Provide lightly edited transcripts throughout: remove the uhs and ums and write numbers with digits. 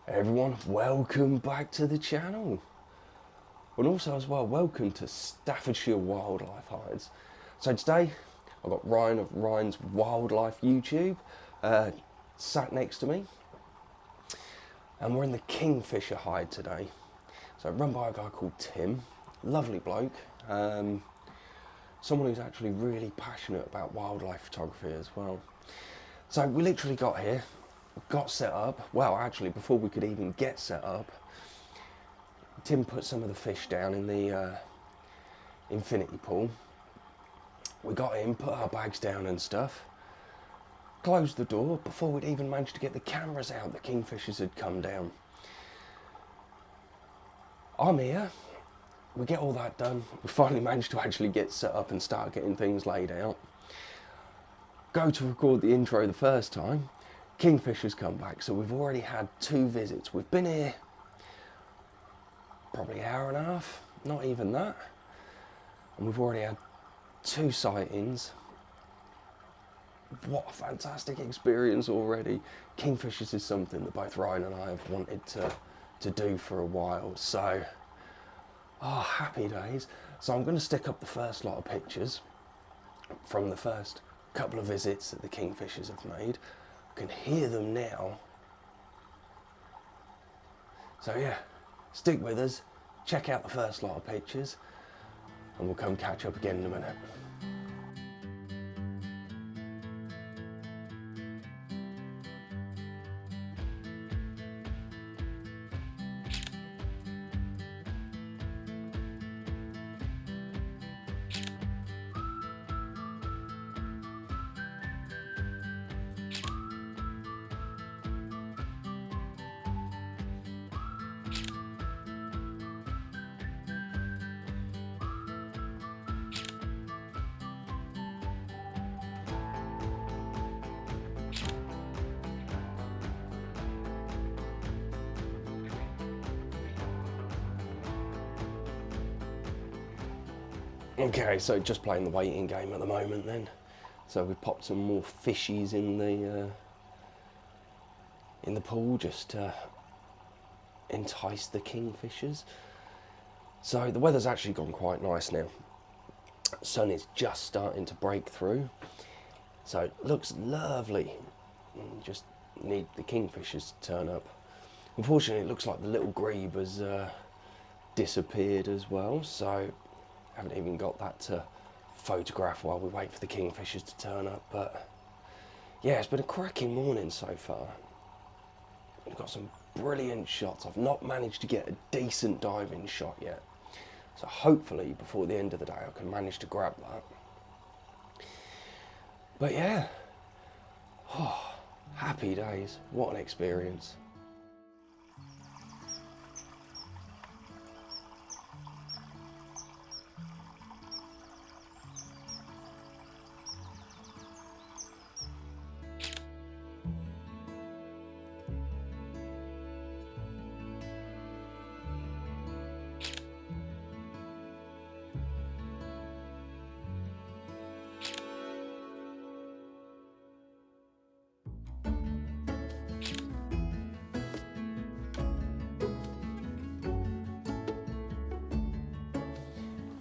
Hey everyone, welcome back to the channel. And also as well, welcome to Staffordshire Wildlife Hides. So today, I've got Ryan of Ryan's Wildlife YouTube sat next to me. And we're in the Kingfisher hide today. So run by a guy called Tim, lovely bloke. Someone who's actually really passionate about wildlife photography as well. So we literally got here, got set up. Well, actually, before we could even get set up, Tim put some of the fish down in the infinity pool. We got in, put our bags down and stuff, closed the door. Before we'd even managed to get the cameras out, the kingfishers had come down. I'm here, we get all that done. We finally managed to actually get set up and start getting things laid out. Go to record the intro the first time, kingfishers come back, so we've already had 2 visits. We've been here probably an hour and a half, not even that, and we've already had 2 sightings. What a fantastic experience already. Kingfishers is something that both Ryan and I have wanted to do for a while, so happy days. So I'm going to stick up the first lot of pictures from the first couple of visits that the kingfishers have made. I can hear them now. So yeah, stick with us, check out the first lot of pictures, and we'll come catch up again in a minute. Okay, so just playing the waiting game at the moment then. So we popped some more fishies in the pool just to entice the kingfishers. So the weather's actually gone quite nice now. Sun is just starting to break through. So it looks lovely. Just need the kingfishers to turn up. Unfortunately, it looks like the little grebe has disappeared as well. So haven't even got that to photograph while we wait for the kingfishers to turn up, but yeah, it's been a cracking morning so far. We've got some brilliant shots. I've not managed to get a decent diving shot yet, so hopefully before the end of the day I can manage to grab that. But yeah, happy days, what an experience.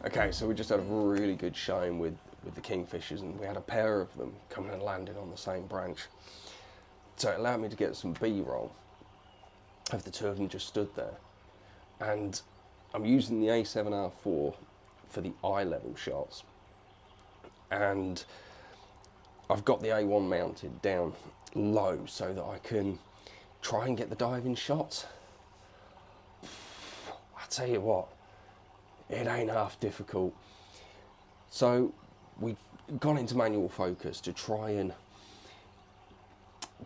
Okay, so we just had a really good showing with the kingfishers, and we had a pair of them coming and landing on the same branch. So it allowed me to get some B-roll of the 2 of them just stood there. And I'm using the A7R4 for the eye level shots. And I've got the A1 mounted down low so that I can try and get the diving shots. I tell you what, it ain't half difficult. So we've gone into manual focus to try and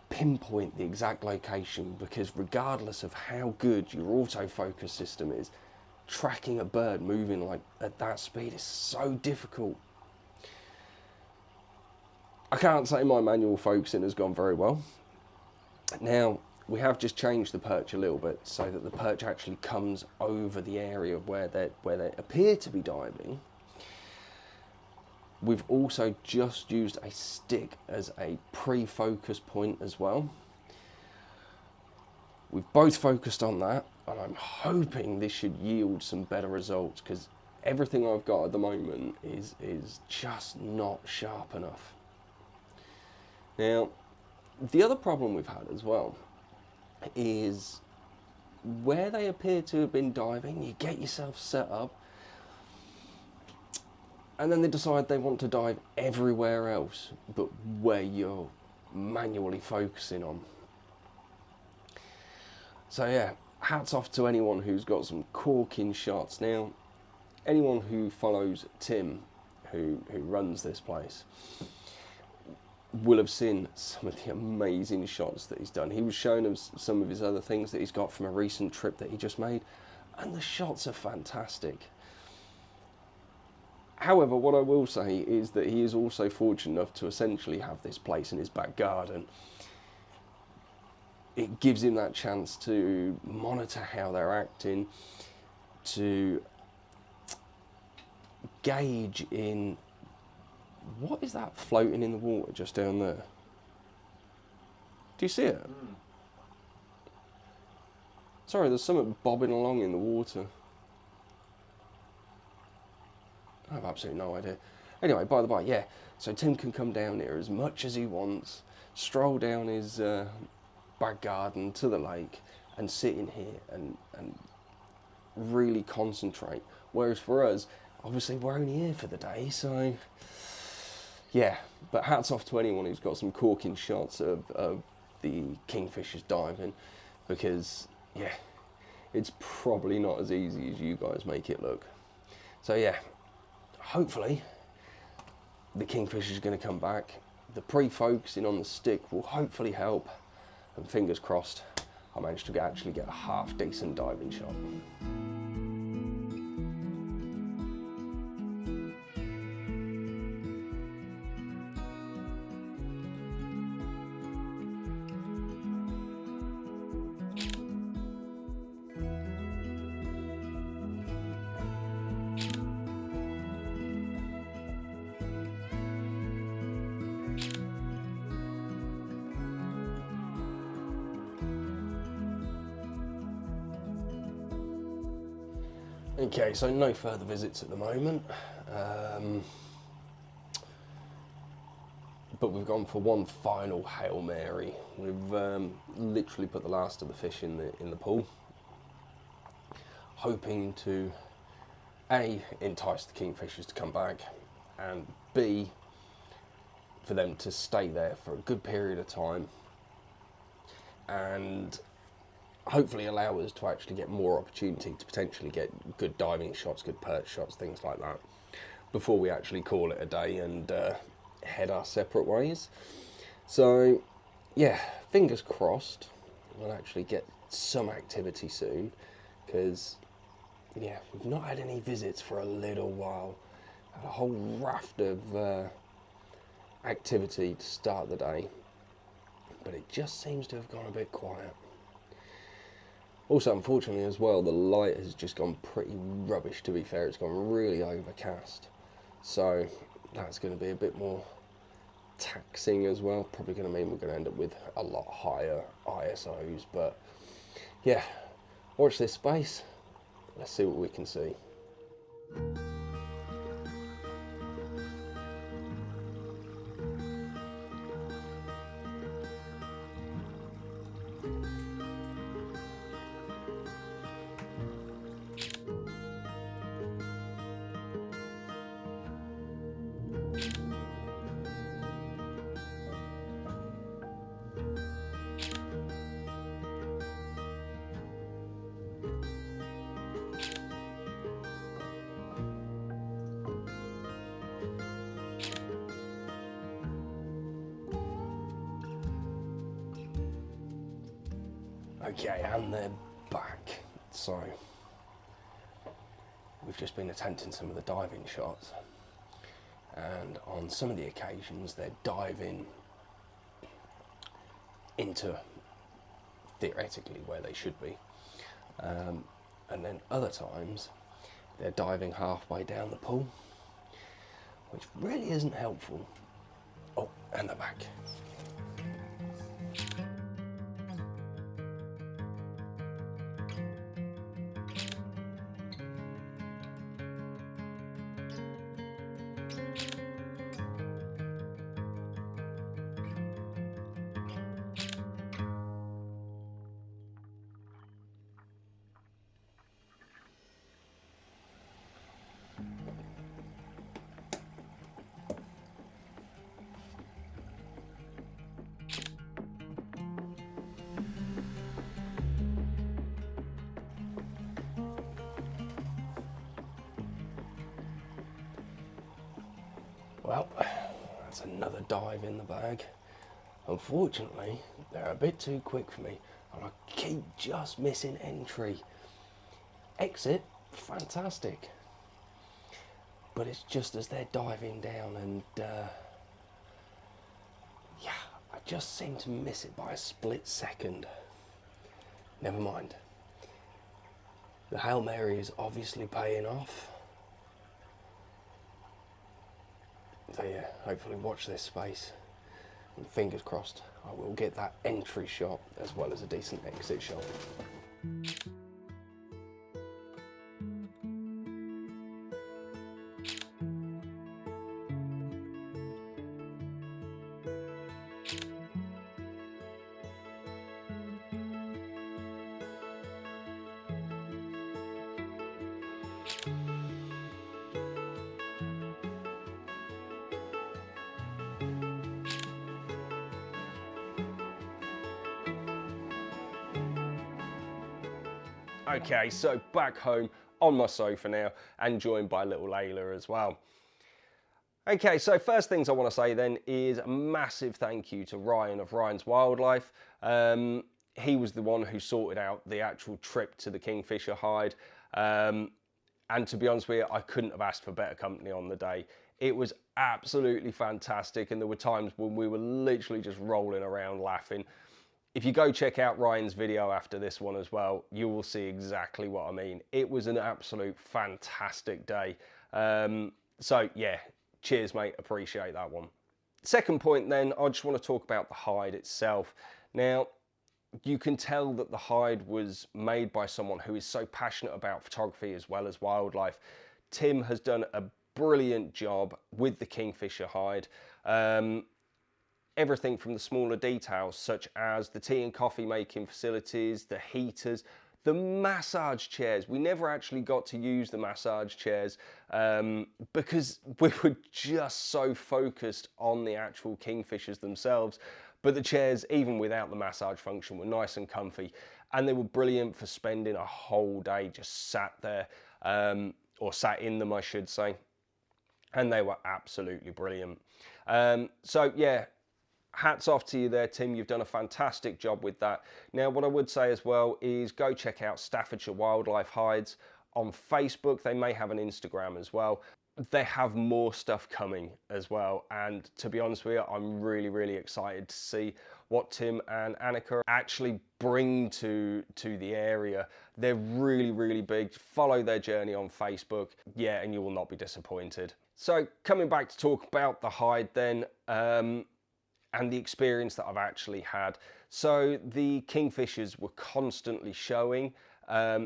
pinpoint the exact location, because regardless of how good your autofocus system is, tracking a bird moving like at that speed is so difficult. I can't say my manual focusing has gone very well. Now, we have just changed the perch a little bit so that the perch actually comes over the area where they appear to be diving. We've also just used a stick as a pre-focus point as well. we've both focused on that, and I'm hoping this should yield some better results, because everything I've got at the moment is just not sharp enough. Now, the other problem we've had as well is where they appear to have been diving, you get yourself set up, and then they decide they want to dive everywhere else but where you're manually focusing on. So yeah, hats off to anyone who's got some corking shots. Now, anyone who follows Tim, who runs this place, will have seen some of the amazing shots that he's done. He was showing us some of his other things that he's got from a recent trip that he just made, and the shots are fantastic. However, what I will say is that he is also fortunate enough to essentially have this place in his back garden. It gives him that chance to monitor how they're acting, to gauge in what is that floating in the water just down there. Do you see it? Sorry, there's something bobbing along in the water. I have absolutely no idea. Anyway, by the by, yeah, so Tim can come down here as much as he wants, stroll down his back garden to the lake and sit in here and really concentrate. Whereas for us, obviously we're only here for the day, so yeah. But hats off to anyone who's got some corking shots of the kingfishers diving, because yeah, it's probably not as easy as you guys make it look. So yeah, hopefully the kingfisher is going to come back. The pre-focusing on the stick will hopefully help, and fingers crossed I managed to actually get a half decent diving shot. Okay, so no further visits at the moment, but we've gone for one final Hail Mary. We've literally put the last of the fish in the pool, hoping to A, entice the kingfishers to come back, and B, for them to stay there for a good period of time, and hopefully allow us to actually get more opportunity to potentially get good diving shots, good perch shots, things like that, before we actually call it a day and head our separate ways. So yeah, fingers crossed we'll actually get some activity soon, because yeah, we've not had any visits for a little while. Had a whole raft of activity to start the day, but it just seems to have gone a bit quiet. Also, unfortunately as well, the light has just gone pretty rubbish, to be fair. It's gone really overcast. So that's going to be a bit more taxing as well. Probably going to mean we're going to end up with a lot higher ISOs. But yeah, watch this space. Let's see what we can see. Okay, and they're back. So we've just been attempting some of the diving shots, and on some of the occasions they're diving into theoretically where they should be, and then other times they're diving halfway down the pool, which really isn't helpful. Oh, and they're back. Well, that's another dive in the bag. Unfortunately, they're a bit too quick for me, and I keep just missing entry. Exit, fantastic. But it's just as they're diving down, and yeah, I just seem to miss it by a split second. Never mind. The Hail Mary is obviously paying off. So yeah, hopefully watch this space. And fingers crossed, I will get that entry shot as well as a decent exit shot. Okay, so back home on my sofa now and joined by little Layla as well. Okay, so first things I want to say then is a massive thank you to Ryan of Ryan's Wildlife. He was the one who sorted out the actual trip to the Kingfisher Hide. And to be honest with you, I couldn't have asked for better company on the day. It was absolutely fantastic, and there were times when we were literally just rolling around laughing. If you go check out Ryan's video after this one as well, you will see exactly what I mean. It was an absolute fantastic day. So yeah, cheers mate, appreciate that one. Second point then, I just want to talk about the hide itself. Now, you can tell that the hide was made by someone who is so passionate about photography as well as wildlife. Tim has done a brilliant job with the Kingfisher hide. Everything from the smaller details such as the tea and coffee making facilities, the heaters, the massage chairs. We never actually got to use the massage chairs because we were just so focused on the actual kingfishers themselves. But the chairs, even without the massage function, were nice and comfy, and they were brilliant for spending a whole day just sat there, or sat in them I should say, and they were absolutely brilliant. So yeah, hats off to you there, Tim. You've done a fantastic job with that. Now, what I would say as well is go check out Staffordshire Wildlife Hides on Facebook. They may have an Instagram as well. They have more stuff coming as well. And to be honest with you, I'm really, really excited to see what Tim and Annika actually bring to the area. They're really, really big. Follow their journey on Facebook. Yeah, and you will not be disappointed. So coming back to talk about the hide then, and the experience that I've actually had. So the kingfishers were constantly showing.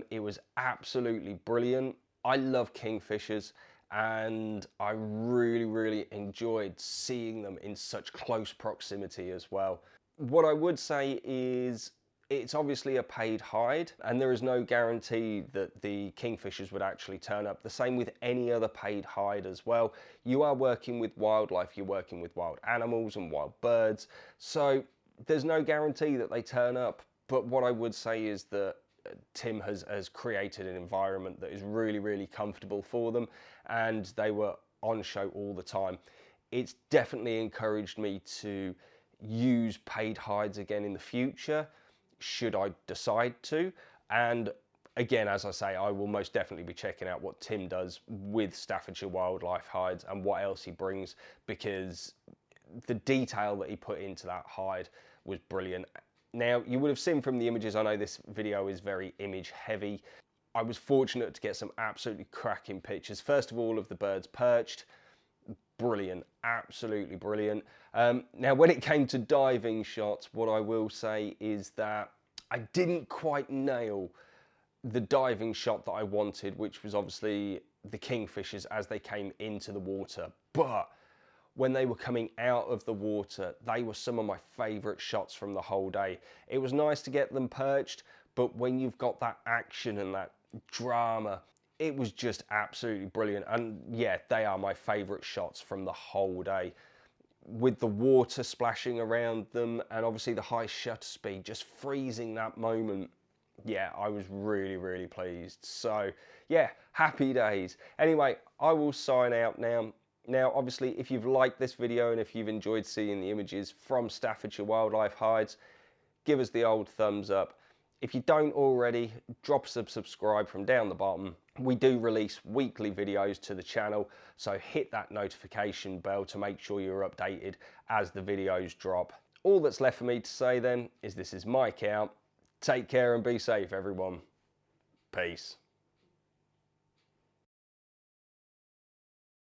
It was absolutely brilliant. I love kingfishers, and I really, really enjoyed seeing them in such close proximity as well. What I would say is it's obviously a paid hide, and there is no guarantee that the kingfishers would actually turn up. The same with any other paid hide as well. You are working with wildlife, you're working with wild animals and wild birds, so there's no guarantee that they turn up. But what I would say is that Tim has created an environment that is really, really comfortable for them, and they were on show all the time. It's definitely encouraged me to use paid hides again in the future, should I decide to. And again, as I say, I will most definitely be checking out what Tim does with Staffordshire Wildlife Hides and what else he brings, because the detail that he put into that hide was brilliant. Now, you would have seen from the images, I know this video is very image heavy. I was fortunate to get some absolutely cracking pictures. First of all, of the birds perched. Brilliant, absolutely brilliant. Now, when it came to diving shots, what I will say is that I didn't quite nail the diving shot that I wanted, which was obviously the kingfishers as they came into the water. But when they were coming out of the water, they were some of my favourite shots from the whole day. It was nice to get them perched, but when you've got that action and that drama, it was just absolutely brilliant. And yeah, they are my favourite shots from the whole day. With the water splashing around them and obviously the high shutter speed, just freezing that moment. Yeah, I was really, really pleased. So yeah, happy days. Anyway, I will sign out now. Now, obviously, if you've liked this video and if you've enjoyed seeing the images from Staffordshire Wildlife Hides, give us the old thumbs up. If you don't already, drop us a subscribe from down the bottom. We do release weekly videos to the channel, so hit that notification bell to make sure you're updated as the videos drop. All that's left for me to say then is this is Mike out. Take care and be safe, everyone. Peace.